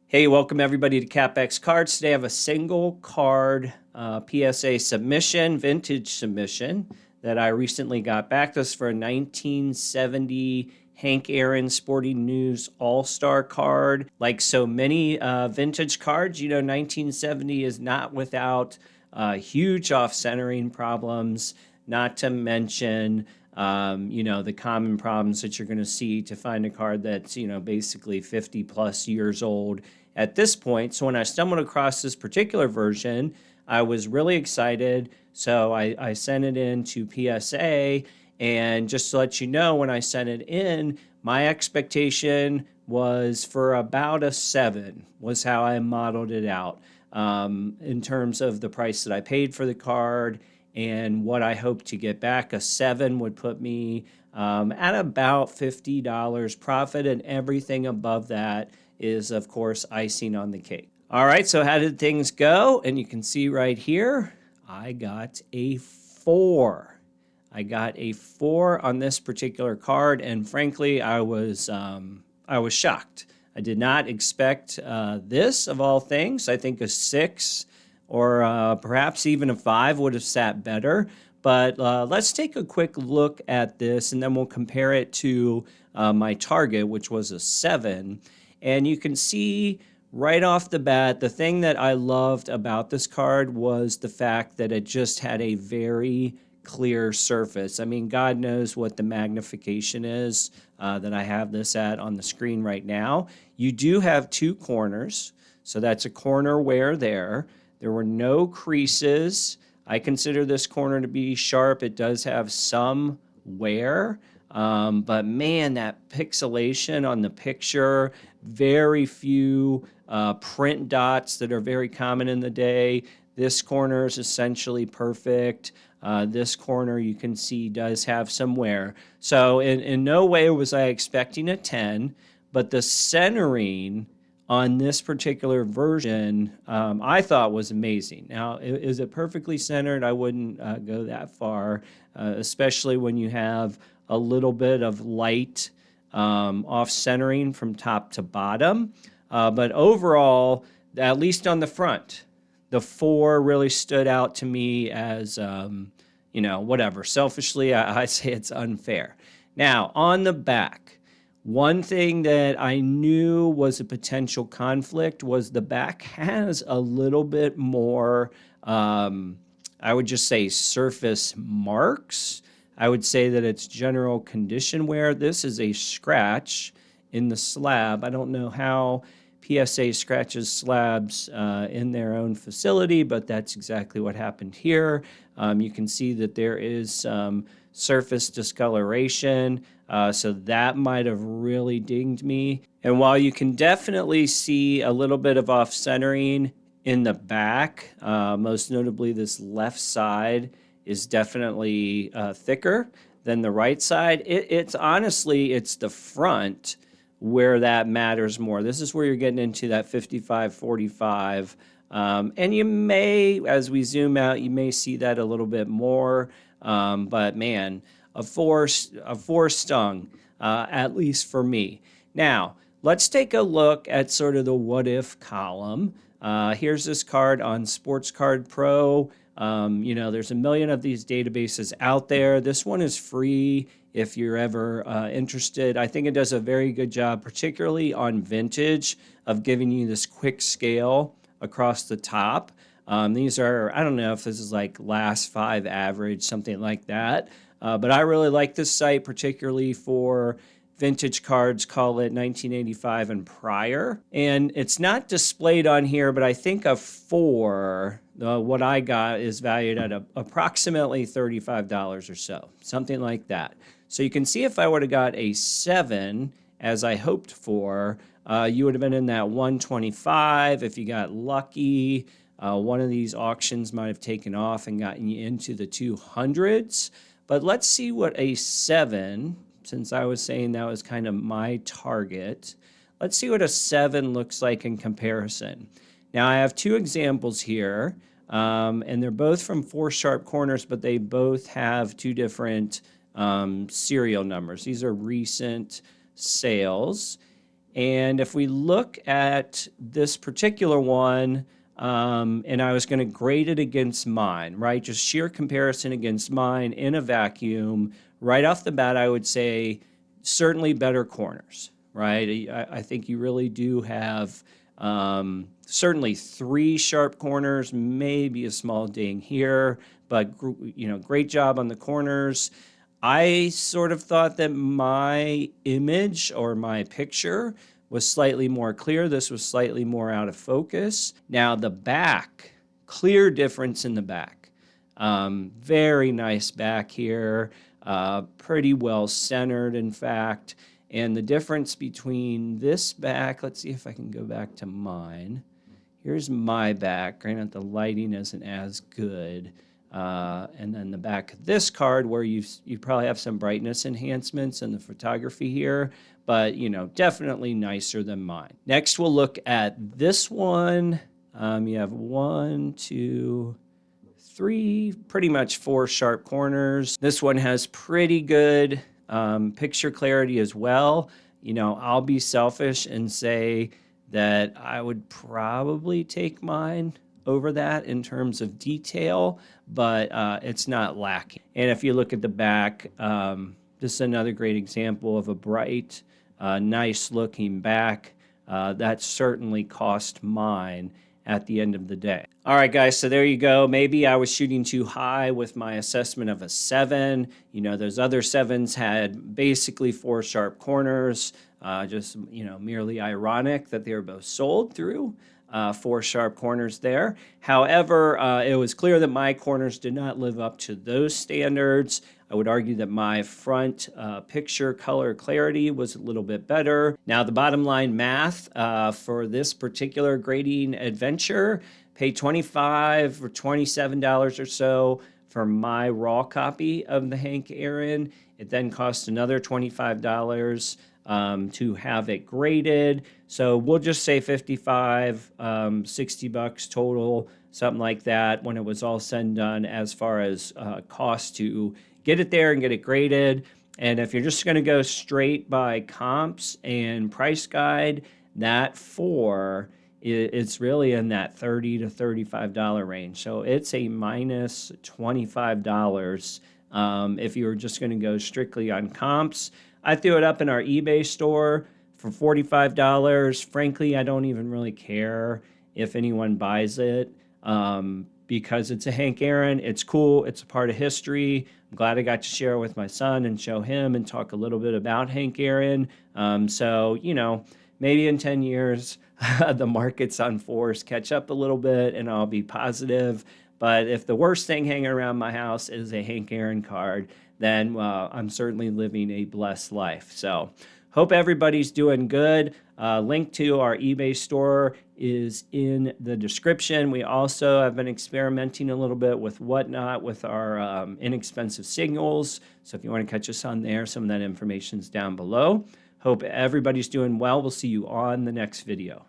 Hey, welcome everybody to CapX Cards. Today I have a single card PSA submission, vintage submission that I recently got back. This is for a 1970 Hank Aaron Sporting News All-Star card. Like so many vintage cards, 1970 is not without huge off-centering problems, not to mention the common problems that you're going to see to find a card that's, basically 50 plus years old at this point. So when I stumbled across this particular version, I was really excited. So I sent it in to PSA. And just to let you know, when I sent it in, my expectation was for about a 7, was how I modeled it out in terms of the price that I paid for the card and what I hope to get back. A 7 would put me at about $50 profit, and everything above that is, of course, icing on the cake. All right, so how did things go? And you can see right here, I got a 4. I got a 4 on this particular card, and frankly, I was shocked. I did not expect this, of all things. I think a 6 or perhaps even a 5 would have sat better. But let's take a quick look at this, and then we'll compare it to my target, which was a 7. And you can see right off the bat, the thing that I loved about this card was the fact that it just had a very clear surface. I mean, God knows what the magnification is that I have this at on the screen right now. You do have 2 corners, so that's a corner wear there. There were no creases. I consider this corner to be sharp. It does have some wear, but man, that pixelation on the picture, very few print dots that are very common in the day. This corner is essentially perfect. This corner, you can see, does have some wear. So in no way was I expecting a 10, but the centering on this particular version, I thought was amazing. Now, is it perfectly centered? I wouldn't go that far, especially when you have a little bit of light off-centering from top to bottom. But overall, at least on the front, the 4 really stood out to me as, whatever. Selfishly, I say it's unfair. Now, on the back, one thing that I knew was a potential conflict was the back has a little bit more, I would just say, surface marks. I would say that it's general condition wear. This is a scratch in the slab. I don't know how PSA scratches slabs in their own facility, but that's exactly what happened here. You can see that there is some surface discoloration, so that might have really dinged me. And while you can definitely see a little bit of off-centering in the back, most notably this left side is definitely thicker than the right side. It's honestly, it's the front where that matters more. This is where you're getting into that 55-45. And you may, as we zoom out, you may see that a little bit more. But man, a four stung, at least for me. Now, let's take a look at sort of the what if column. Here's this card on Sports Card Pro. There's a million of these databases out there. This one is free if you're ever interested. I think it does a very good job, particularly on vintage, of giving you this quick scale across the top. These are, I don't know if this is like last 5 average, something like that. But I really like this site, particularly for vintage cards, call it 1985 and prior. And it's not displayed on here, but I think a 4, what I got, is valued at approximately $35 or so, something like that. So you can see if I would have got a 7, as I hoped for, you would have been in that 125. If you got lucky, one of these auctions might have taken off and gotten you into the 200s. But let's see what a 7, since I was saying that was kind of my target, let's see what a 7 looks like in comparison. Now, I have 2 examples here, and they're both from 4 sharp corners, but they both have 2 different serial numbers. These are recent sales. And if we look at this particular one, and I was going to grade it against mine, right? Just sheer comparison against mine in a vacuum. Right off the bat, I would say certainly better corners, right? I think you really do have certainly 3 sharp corners, maybe a small ding here, but great job on the corners. I sort of thought that my image or my picture was slightly more clear. This was slightly more out of focus. Now the back, clear difference in the back. Very nice back here, pretty well centered, in fact. And the difference between this back, let's see if I can go back to mine. Here's my back. Granted, the lighting isn't as good. And then the back of this card where you probably have some brightness enhancements in the photography here, but definitely nicer than mine. Next, we'll look at this one. You have 1, 2, 3, pretty much 4 sharp corners. This one has pretty good picture clarity as well. I'll be selfish and say that I would probably take mine over that in terms of detail, but it's not lacking. And if you look at the back, this is another great example of a bright, nice looking back. That certainly cost mine at the end of the day. All right, guys, so there you go. Maybe I was shooting too high with my assessment of a 7. Those other 7s had basically 4 sharp corners. Just merely ironic that they were both sold through 4 sharp corners there. However, it was clear that my corners did not live up to those standards. I would argue that my front picture color clarity was a little bit better. Now, the bottom line math for this particular grading adventure, pay $25 or $27 or so for my raw copy of the Hank Aaron. It then costs another $25 to have it graded. So we'll just say 55, 60 bucks total, something like that when it was all said and done as far as cost to get it there and get it graded. And if you're just going to go straight by comps and price guide, that 4, it's really in that $30 to $35 range. So it's a minus $25 if you were just going to go strictly on comps. I threw it up in our eBay store for $45. Frankly, I don't even really care if anyone buys it because it's a Hank Aaron. It's cool. It's a part of history. I'm glad I got to share it with my son and show him and talk a little bit about Hank Aaron. So, maybe in 10 years, the markets on 4s catch up a little bit and I'll be positive. But if the worst thing hanging around my house is a Hank Aaron card, then I'm certainly living a blessed life. So hope everybody's doing good. Link to our eBay store is in the description. We also have been experimenting a little bit with Whatnot with our inexpensive signals. So if you want to catch us on there, some of that information is down below. Hope everybody's doing well. We'll see you on the next video.